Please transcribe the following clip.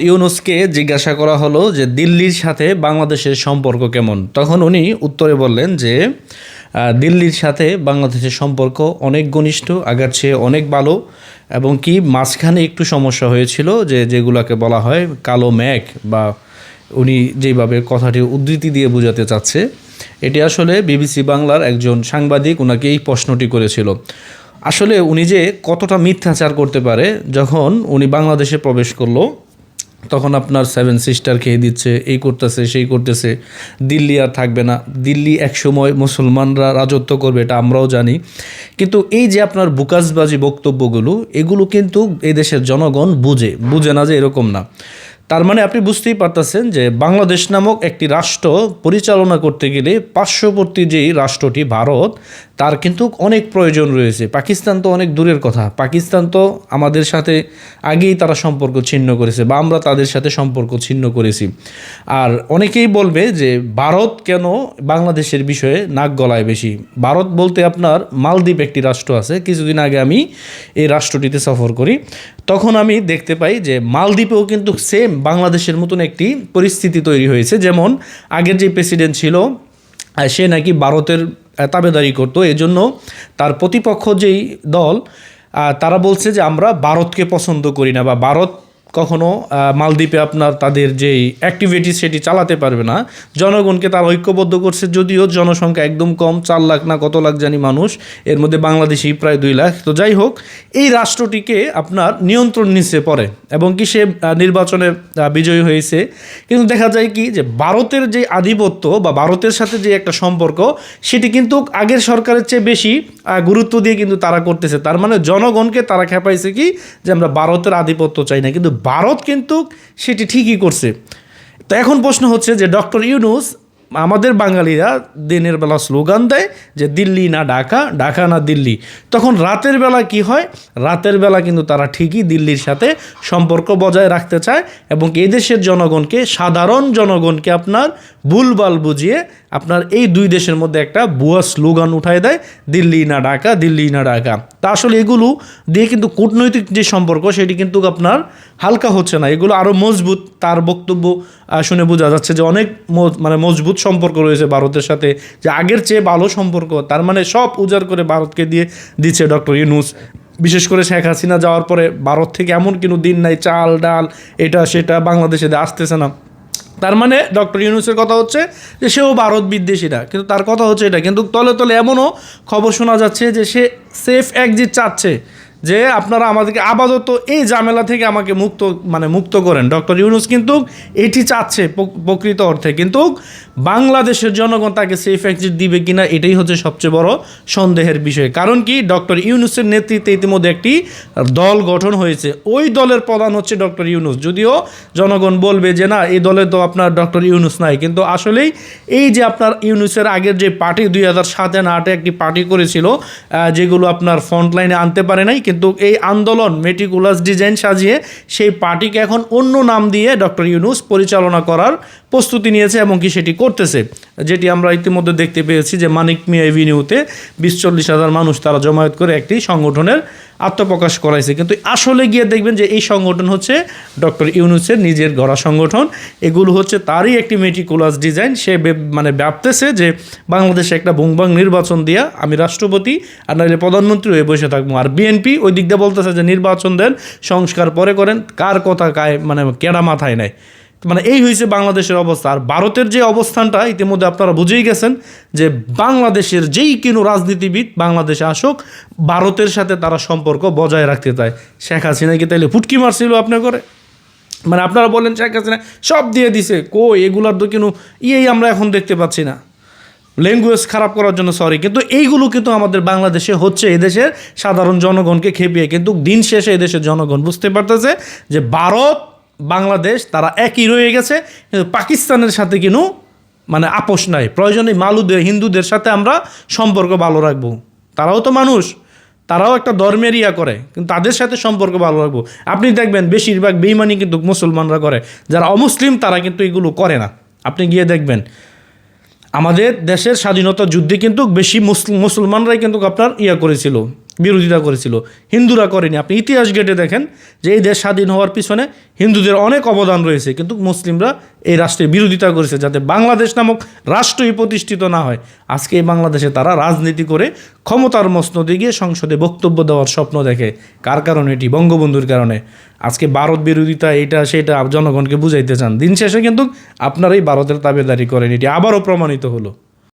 ইউনূসকে জিজ্ঞাসা করা হলো যে দিল্লির সাথে বাংলাদেশের সম্পর্ক কেমন। তখন উনি উত্তরে বললেন যে দিল্লির সাথে বাংলাদেশের সম্পর্ক অনেক ঘনিষ্ঠ, আগের চেয়ে অনেক ভালো, এবং কি মাঝখানে একটু সমস্যা হয়েছিল যেগুলোকে বলা হয় কালো মেঘ, বা উনি যেভাবে কথাটি উদ্ধৃতি দিয়ে বোঝাতে চাচ্ছে, এটি আসলে বিবিসি বাংলার একজন সাংবাদিক ওনাকে এই প্রশ্নটি করেছিল। আসলে উনি যে কতটা মিথ্যাচার করতে পারে, যখন উনি বাংলাদেশে প্রবেশ করলো তখন আপনার 7 সিস্টার খেয়ে দিচ্ছে, এই করতেছে সেই করতেছে, দিল্লি আর থাকবে না, দিল্লি একসময় মুসলমানরা রাজত্ব করবে, এটা আমরাও জানি। কিন্তু এই যে আপনার বুকাসবাজি বক্তব্যগুলো, এগুলো কিন্তু এই দেশের জনগণ বুঝে না যে এরকম না। তার মানে আপনি বুঝতেই পারতেছেন যে বাংলাদেশ নামক একটি রাষ্ট্র পরিচালনা করতে গেলে পার্শ্ববর্তী যেই রাষ্ট্রটি ভারত, তার কিন্তু অনেক প্রয়োজন রয়েছে। পাকিস্তান তো অনেক দূরের কথা, পাকিস্তান তো আমাদের সাথে আগেই তারা সম্পর্ক ছিন্ন করেছে, বা আমরা তাদের সাথে সম্পর্ক ছিন্ন করেছি। আর অনেকেই বলবে যে ভারত কেন বাংলাদেশের বিষয়ে নাক গলায় বেশি। ভারত বলতে আপনার মালদ্বীপ একটি রাষ্ট্র আছে, কিছুদিন আগে আমি এই রাষ্ট্রটিতে সফর করি, তখন আমি দেখতে পাই যে মালদ্বীপেও কিন্তু সেম বাংলাদেশের মতন একটি পরিস্থিতি তৈরি হয়েছে। যেমন আগের যে প্রেসিডেন্ট ছিল, সে নাকি ভারতের তাবেদারি করতো, এজন্য তার প্রতিপক্ষ যেই দল, তারা বলছে যে আমরা ভারতকে পছন্দ করি না, বা ভারত কখনো মালদ্বীপে আপনার তাদের যেই অ্যাক্টিভিটিস সেটি চালাতে পারবে না। জনগণকে তারা ঐক্যবদ্ধ করছে, যদিও জনসংখ্যা একদম কম, 4 লাখ না কত লাখ জানি মানুষ, এর মধ্যে বাংলাদেশি প্রায় 2 লাখ। তো যাই হোক, এই রাষ্ট্রটিকে আপনার নিয়ন্ত্রণ নিচ্ছে পরে, এবং কি সে নির্বাচনে বিজয়ী হয়েছে। কিন্তু দেখা যায় কি যে ভারতের যে আধিপত্য বা ভারতের সাথে যে একটা সম্পর্ক, সেটি কিন্তু আগের সরকারের চেয়ে বেশি গুরুত্ব দিয়ে কিন্তু তারা করতেছে। তার মানে জনগণকে তারা খেপাইছে কি যে আমরা ভারতের আধিপত্য চাই না, কিন্তু ভারত কিন্তু সেটি ঠিকই করছে। তো এখন প্রশ্ন হচ্ছে যে ডক্টর ইউনূস, আমাদের বাঙালিরা দিনের বেলা স্লোগান দেয় যে দিল্লি না ঢাকা, ঢাকা না দিল্লি, তখন রাতের বেলা কি হয়? রাতের বেলা কিন্তু তারা ঠিকই দিল্লির সাথে সম্পর্ক বজায় রাখতে চায়, এবং এই দেশের জনগণকে, সাধারণ জনগণকে আপনার ভুলভাল বুঝিয়ে আপনার এই দুই দেশের মধ্যে একটা ভুয়া স্লোগান উঠায় দেয়, দিল্লি না ঢাকা, দিল্লি না ঢাকা। তা আসলে এগুলো দিয়ে কিন্তু কূটনৈতিক যে সম্পর্ক, সেটি কিন্তু আপনার হালকা হচ্ছে না, এগুলো আরও মজবুত। তার বক্তব্য শুনে বোঝা যাচ্ছে যে অনেক মজবুত সম্পর্ক রয়েছে ভারতের সাথে, যে আগের চেয়ে ভালো সম্পর্ক। তার মানে সব উজাড় করে ভারতকে দিচ্ছে ডক্টর ইউনূস। বিশেষ করে শেখ হাসিনা যাওয়ার পরে ভারত থেকে এমন কোনো দিন নাই চাল ডাল এটা সেটা বাংলাদেশে আসতেছে না। তার মানে ডক্টর ইউনূসের কথা হচ্ছে যে সেও ভারত বিদ্বেষী না, কিন্তু তার কথা হচ্ছে এটা। কিন্তু তলে তলে এমনও খবর শোনা যাচ্ছে যে সে সেফ এক্সিট চাচ্ছে, যে আপনারা আমাদেরকে আপাতত এই ঝামেলা থেকে আমাকে মুক্ত করেন। ডক্টর ইউনূস কিন্তু এটি চাচ্ছে প্রকৃত অর্থে, কিন্তু বাংলাদেশের জনগণ তাকে সেফ এক্সিট দিবে কিনা, এটাই হচ্ছে সবচেয়ে বড় সন্দেহের বিষয়। কারণ কি, ডক্টর ইউনূসের নেতৃত্বে ইতিমধ্যে একটি দল গঠন হয়েছে, ওই দলের প্রধান হচ্ছে ডক্টর ইউনূস। যদিও জনগণ বলবে যে না, এই দলে তো আপনার ডক্টর ইউনূস নাই, কিন্তু আসলেই এই যে আপনার ইউনূসের আগের যে পার্টি 2007 না 2008 একটি পার্টি করেছিল, যেগুলো আপনার ফ্রন্টলাইনে আনতে পারে নাই, কিন্তু এই আন্দোলন মেটিকুলাস ডিজাইন সাজিয়ে সেই পার্টিকে এখন অন্য নাম দিয়ে ডক্টর ইউনূস পরিচালনা করার প্রস্তুতি নিয়েছে, এবং কি সেটি করতেছে। যেটি আমরা ইতিমধ্যে দেখতে পেয়েছি যে মানিক মিয়া এভিনিউতে 20-40 হাজার মানুষ তারা জমায়েত করে একটি সংগঠনের আত্মপ্রকাশ করাইছে। কিন্তু আসলে গিয়ে দেখবেন যে এই সংগঠন হচ্ছে ডক্টর ইউনূসের নিজের গড়া সংগঠন, এগুলো হচ্ছে তারই একটি মেটিকুলাস ডিজাইন। সে ভাবতেছে যে বাংলাদেশে একটা বুংবাং নির্বাচন দিয়া আমি রাষ্ট্রপতি আর নাহলে প্রধানমন্ত্রী হয়ে বসে থাকবো। আর বিএনপি ওই দিক দিয়ে বলতেছে যে নির্বাচন দেন, সংস্কার পরে করেন, কার কথা কেডা মাথায় নেয়। এই হয়েছে বাংলাদেশের অবস্থা। আর ভারতের যে অবস্থানটা ইতিমধ্যে আপনারা বুঝেই গেছেন, যে বাংলাদেশের যেই কোনো রাজনীতিবিদ বাংলাদেশে আসুক, ভারতের সাথে তারা সম্পর্ক বজায় রাখতে চায়। শেখ হাসিনা কি তাইলে ফুটকি মারছিল আপনার করে? আপনারা বলেন শেখ হাসিনা সব দিয়ে দিছে, এগুলার তো কোনো আমরা এখন দেখতে পাচ্ছি না। ল্যাঙ্গুয়েজ খারাপ করার জন্য সরি, কিন্তু এইগুলো কিন্তু আমাদের বাংলাদেশে হচ্ছে, এদেশের সাধারণ জনগণকে খেপিয়ে। কিন্তু দিন শেষে এদেশের জনগণ বুঝতে পারতেছে যে ভারত বাংলাদেশ তারা একই রয়ে গেছে, কিন্তু পাকিস্তানের সাথে কিন্তু আপোষ নাই। প্রয়োজনে হিন্দুদের সাথে আমরা সম্পর্ক ভালো রাখবো, তারাও তো মানুষ, তারাও একটা ধর্মের করে, কিন্তু তাদের সাথে সম্পর্ক ভালো রাখবো। আপনি দেখবেন বেশিরভাগ বেইমানি কিন্তু মুসলমানরা করে, যারা অমুসলিম তারা কিন্তু এগুলো করে না। আপনি গিয়ে দেখবেন আমাদের দেশের স্বাধীনতা যুদ্ধে কিন্তু বেশি মুসলমানরাই কিন্তু আপনার করেছিল, বিরোধিতা করেছিল, হিন্দুরা করেনি। আপনি ইতিহাস ঘেঁটে দেখেন যে এই দেশ স্বাধীন হওয়ার পিছনে হিন্দুদের অনেক অবদান রয়েছে, কিন্তু মুসলিমরা এই রাষ্ট্রের বিরোধিতা করেছে যাতে বাংলাদেশ নামক রাষ্ট্রই প্রতিষ্ঠিত না হয়। আজকে এই বাংলাদেশে তারা রাজনীতি করে ক্ষমতার মসনদে গিয়ে সংসদে বক্তব্য দেওয়ার স্বপ্ন দেখে। কার কারণে? এটি বঙ্গবন্ধুর কারণে। আজকে ভারত বিরোধিতা এটা সেটা জনগণকে বুঝাইতে চান, দিন শেষে কিন্তু আপনারাই ভারতের তাবেদারি করেন, এটি আবারও প্রমাণিত হলো।